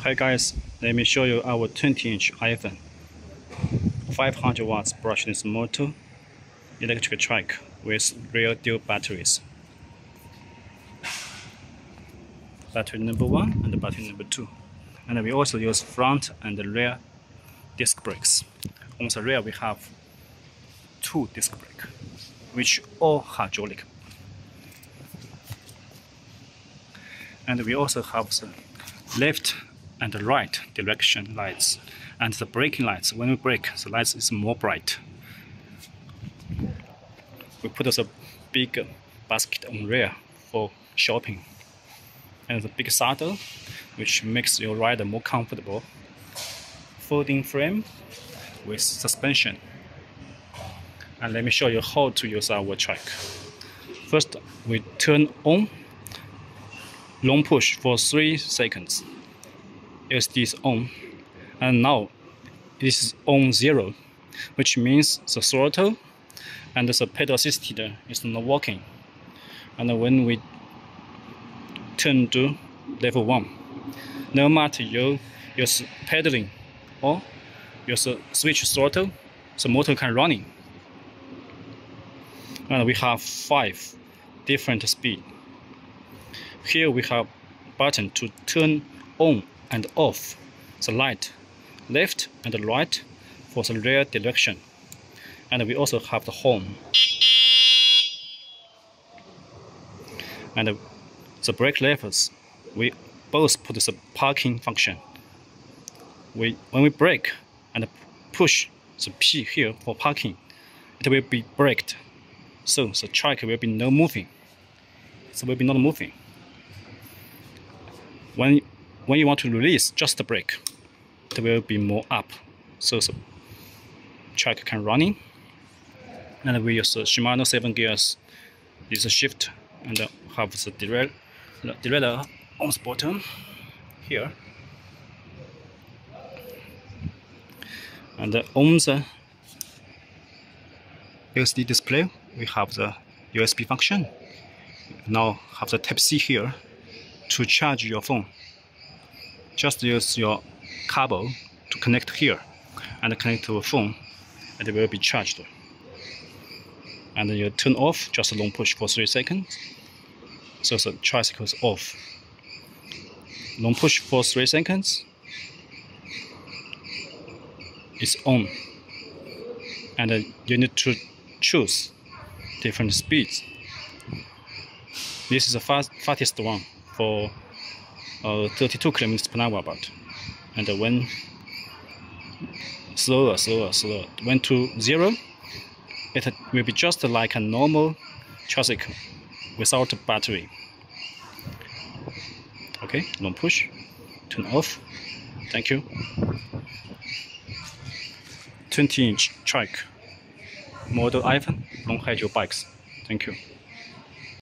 Hi guys, let me show you our 20-inch Iven 500 watts brushless motor electric trike with rear dual batteries. Battery number 1 and battery number 2. And we also use front and rear disc brakes. On the rear we have 2 disc brakes, which all hydraulic. And we also have the left and the right direction lights and the braking lights. When we brake, the lights is more bright. We put a big basket on rear for shopping, and the big saddle, which makes your rider more comfortable. Folding frame with suspension. And let me show you how to use our trike. First, we turn on, long push for 3 seconds. SD is on, and now this is on 0, which means the throttle and the pedal assisted is not working. And when we turn to level 1, no matter you use pedaling or use switch throttle, the motor can running. And we have 5 different speed. Here we have button to turn on and off the light, left and right for the rear direction. And we also have the horn. And the brake levers, we both put the parking function. When we brake and push the P here for parking, it will be braked. So the trike will be no moving. It will be not moving. When you want to release just the brake, it will be more up, so the trike can running. And we use the Shimano 7 gears. This is a shift and have the derailleur on the bottom here. And on the LCD display, we have the USB function. Now have the Type-C here to charge your phone. Just use your cable to connect here and connect to a phone, and it will be charged. And you turn off, just a long push for 3 seconds. So the tricycle is off. Long push for 3 seconds. It's on. And you need to choose different speeds. This is the fastest one for 32 km per hour about. And when slower, when to 0, it will be just like a normal tricycle without a battery. Okay, long push, turn off. Thank you. 20-inch trike, model Iven from Hijoebikes. Thank you.